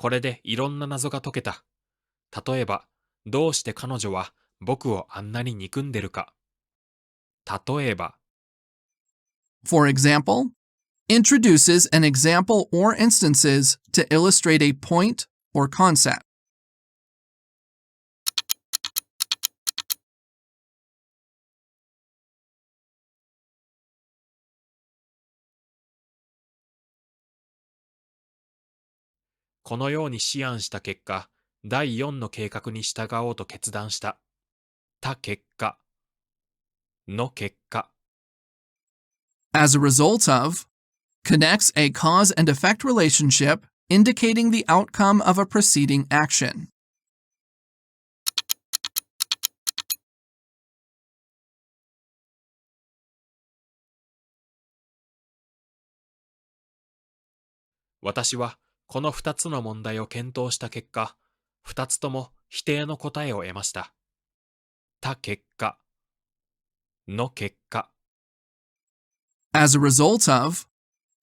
これでいろんな謎が解けた。例えば、どうして彼女は僕をあんなに憎んでるか。例えば、For example, introduces an example or instances to illustrate a point or concept. このように思案した結果、第4の計画に従おうと決断した。た結果、の結果。As a result of, connects a cause and effect relationship indicating the outcome of a preceding action. 私はこの2つの問題を検討した結果、2つとも否定の答えを得ました。た結果、の結果。As a result of,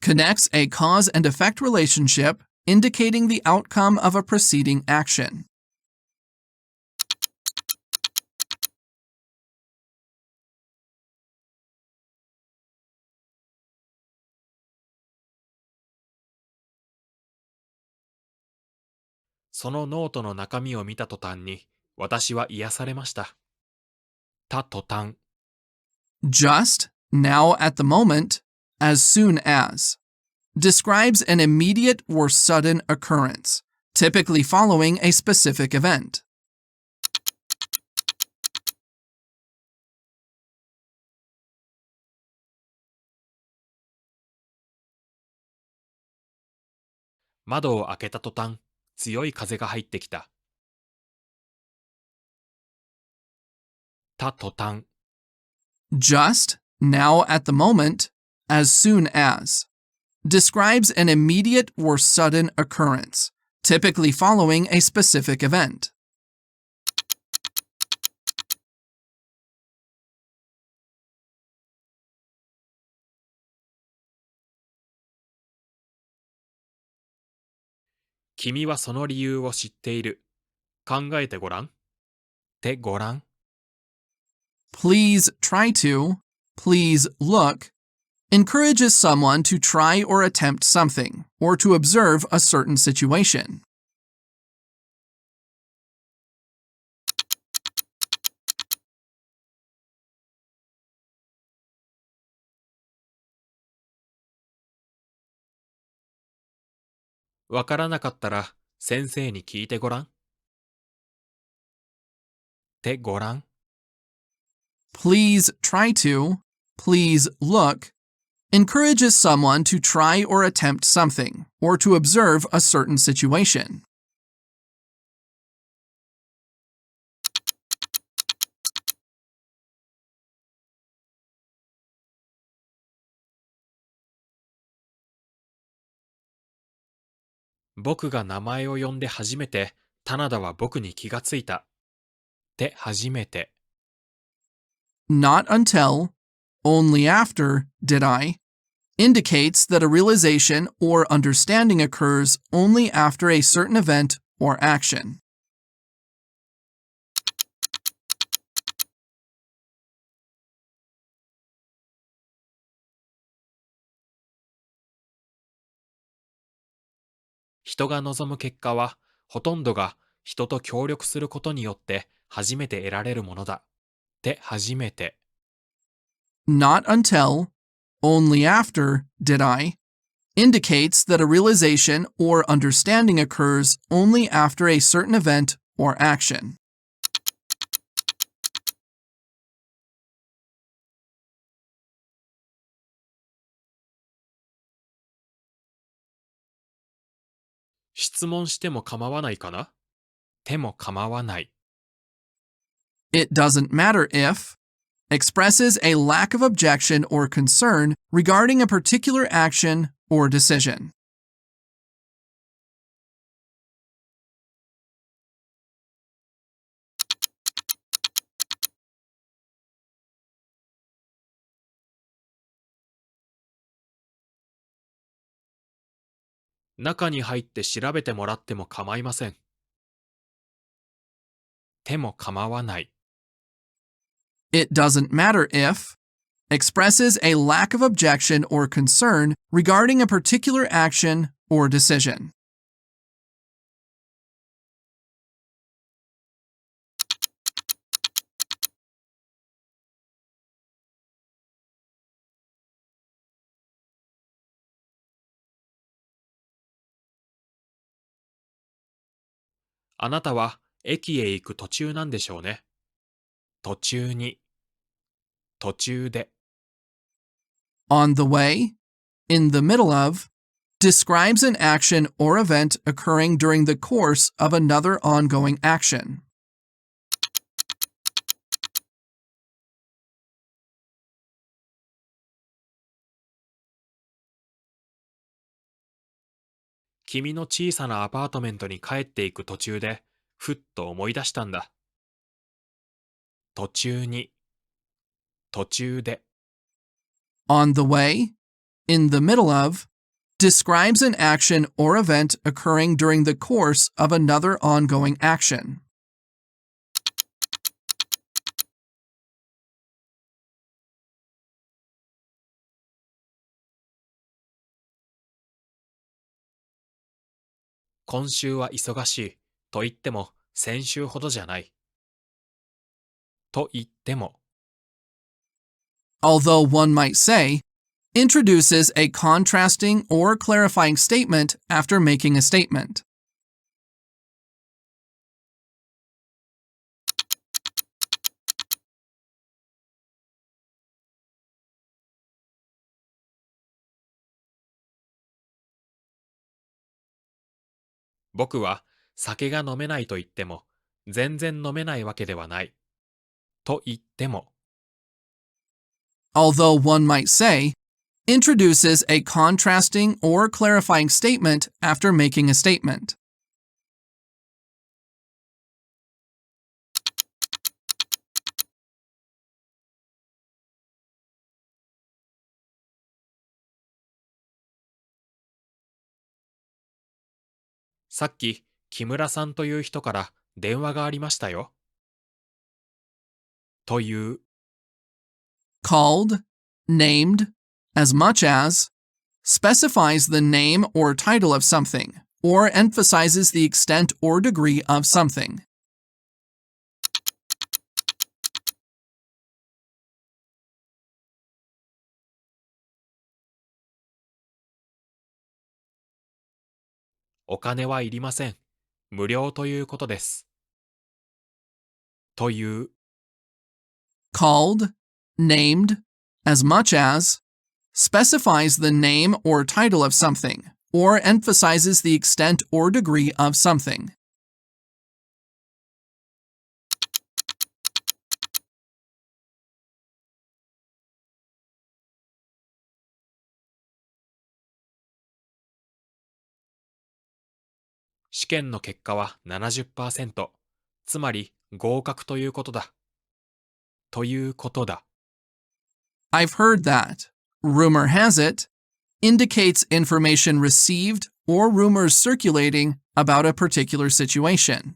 connects a cause and effect relationship indicating the outcome of a preceding action. そのノートの中身を見た途端に、私は癒されました。た途端。Just, now at the moment, as soon as. Describes an immediate or sudden occurrence, typically following a specific event. 窓を開けた途端、強い風が入ってきた。た途端。Just, now at the moment, as soon as. Describes an immediate or sudden occurrence, typically following a specific event. 君はその理由を知っている。考えてごらん。てごらん。Please try to, please look, encourages someone to try or attempt something, or to observe a certain situation. わからなかったら先生に聞いてごらん。てごらん。Please try to, please look, encourages someone to try or attempt something, or to observe a certain situation. 僕が名前を呼んで初めて、棚田は僕に気がついた。て初めて。Not until, only after, did I, indicates that a realization or understanding occurs only after a certain event or action. 人が望む結果は、ほとんどが人と協力することによって初めて得られるものだ。て初めて。Not until, only after, did I, indicates that a realization or understanding occurs only after a certain event or action. 質問しても構わないかな？ても構わない。It doesn't matter if expresses a lack of objection or concern regarding a particular action or decision. 中に入って調べてもらっても構いません。ても構わない。It doesn't matter if expresses a lack of objection or concern regarding a particular action or decision. あなたは駅へ行く途中なんでしょうね。途中に、途中で。On the way, in the middle of, describes an action or event occurring during the course of another ongoing action. 君の小さなアパートメントに帰っていく途中で、ふっと思い出したんだ。途中に、途中で。On the way, in the middle of, describes an action or event occurring during the course of another ongoing action. 今週は忙しい。と言っても、先週ほどじゃない。と言っても、Although one might say, introduces a contrasting or clarifying statement after making a statement. 僕は酒が飲めないと言っても、全然飲めないわけではない。と言っても、Although one might say, introduces a contrasting or clarifying statement after making a statement. さっき木村さんという人から電話がありましたよ。という、Called, named, as much as, specifies the name or title of something, or emphasizes the extent or degree of something. お金はいりません。無料ということです。という、Called, named, as much as, specifies the name or title of something, or emphasizes the extent or degree of something. 試験の結果は70%。つまり合格ということだ。ということだ。I've heard that, rumor has it, indicates information received or rumors circulating about a particular situation.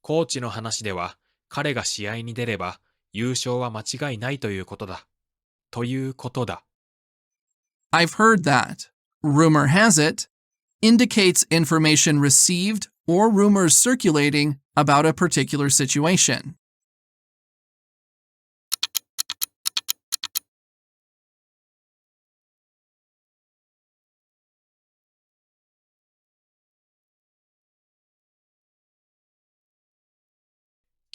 コーチの話では、彼が試合に出れば優勝は間違いないということだ。ということだ。I've heard that, rumor has it, indicates information received or rumors circulating about a particular situation.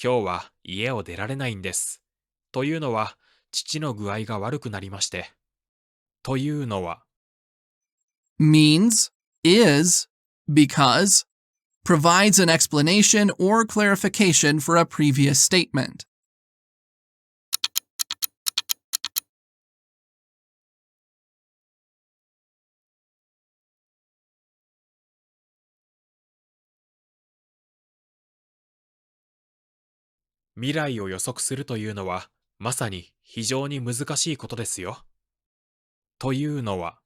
今日は家を出られないんです。というのは、父の具合が悪くなりまして。というのは、Means, is, because, provides an explanation or clarification for a previous statement. 未来を予測するというのは、まさに非常に難しいことですよ。というのは、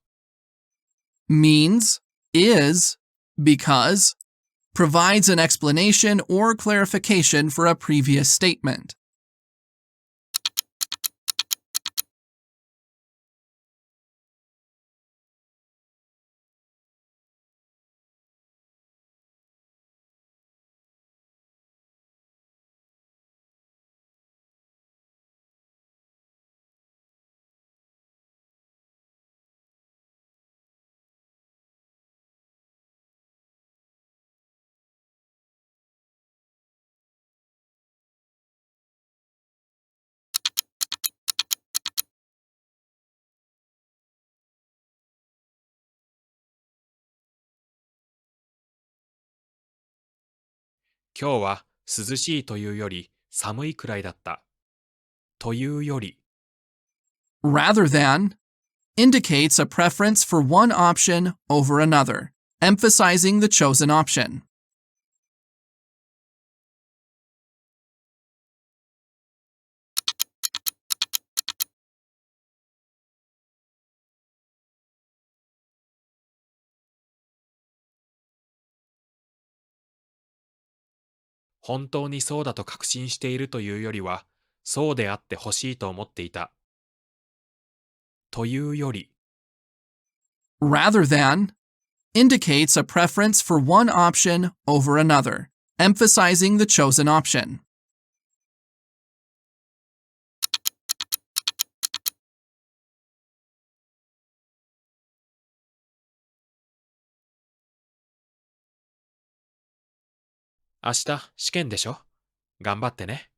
means, is, because, provides an explanation or clarification for a previous statement. 今日は涼しいというより寒いくらいだった。というより、Rather than indicates a preference for one option over another, emphasizing the chosen option. 本当にそうだと確信しているというよりは、そうであってほしいと思っていた。というより、Rather than indicates a preference for one option over another, emphasizing the chosen option. 明日試験でしょ？頑張ってね。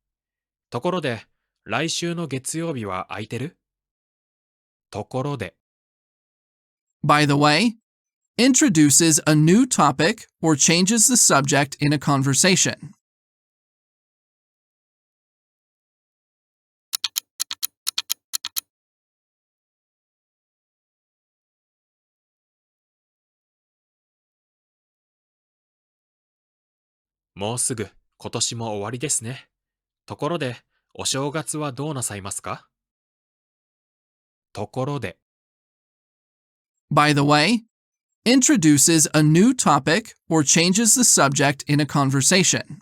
ところで、来週の月曜日は空いてる？ところで、By the way, introduces a new topic or changes the subject in a conversation. もうすぐ今年も終わりですね。ところで、お正月はどうなさいますか？ところで、By the way, introduces a new topic or changes the subject in a conversation.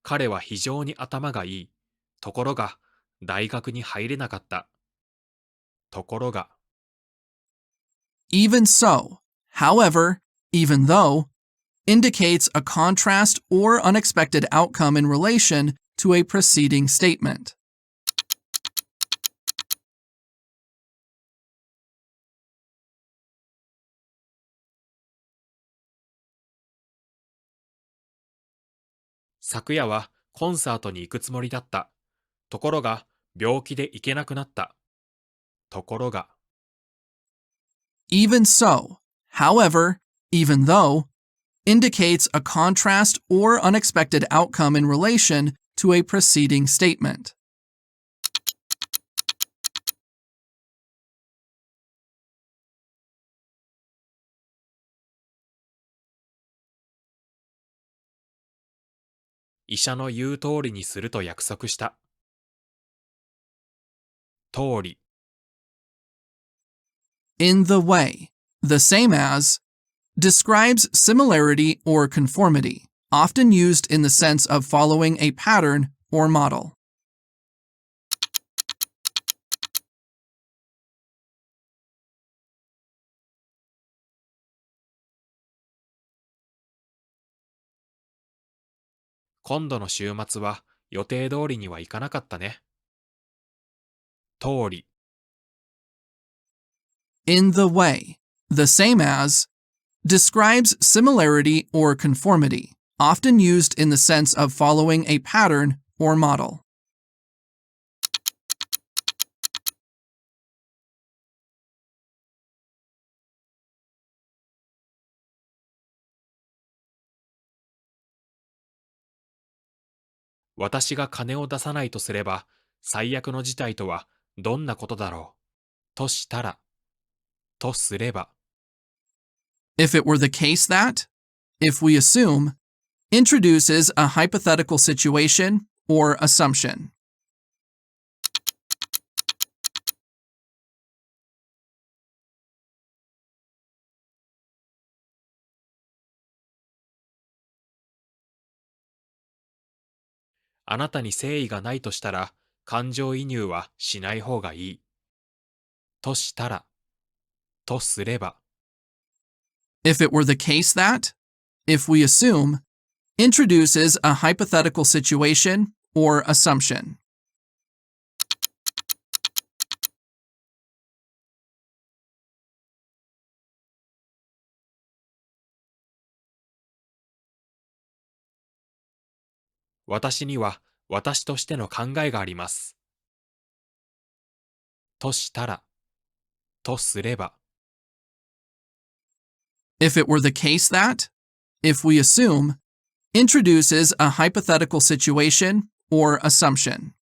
彼は非常に頭がいい。ところが、大学に入れなかった。ところが、Even so, however, even though, indicates a contrast or unexpected outcome in relation to a preceding statement. 昨夜はコンサートに行くつもりだった。ところが、病気で行けなくなった。ところが、Even so, however, even though, indicates a contrast or unexpected outcome in relation to a preceding statement. 医者の言う通りにすると約束した。通り、In the way, the same as, describes similarity or conformity, often used in the sense of following a pattern or model. 今度の週末は予定通りにはいかなかったね。通り、In the way, the same as, describes similarity or conformity, often used in the sense of following a pattern or model. 私が金を出さないとすれば、最悪の事態とはどんなことだろう。としたら、とすれば。If it were the case that, if we assume, introduces a hypothetical situation or assumption. あなたに誠意がないとしたら、感情移入はしない方がいい。としたら、とすれば。If it were the case that, if we assume, introduces a hypothetical situation or assumption. 私には私としての考えがあります。としたら、とすれば。If it were the case that, if we assume, introduces a hypothetical situation or assumption.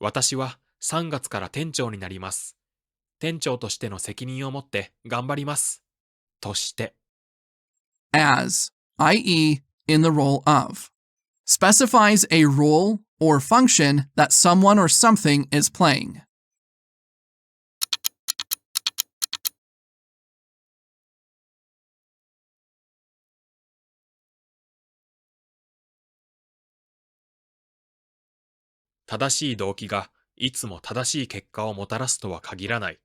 私は3月から店長になります。店長としての責任を持って頑張ります。として。As, i.e., in the role of, specifies a role or function that someone or something is playing. 正しい動機がいつも正しい結果をもたらすとは限らない。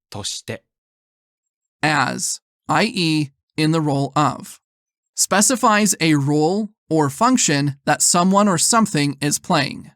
として。As, i.e., in the role of, specifies a role or function that someone or something is playing.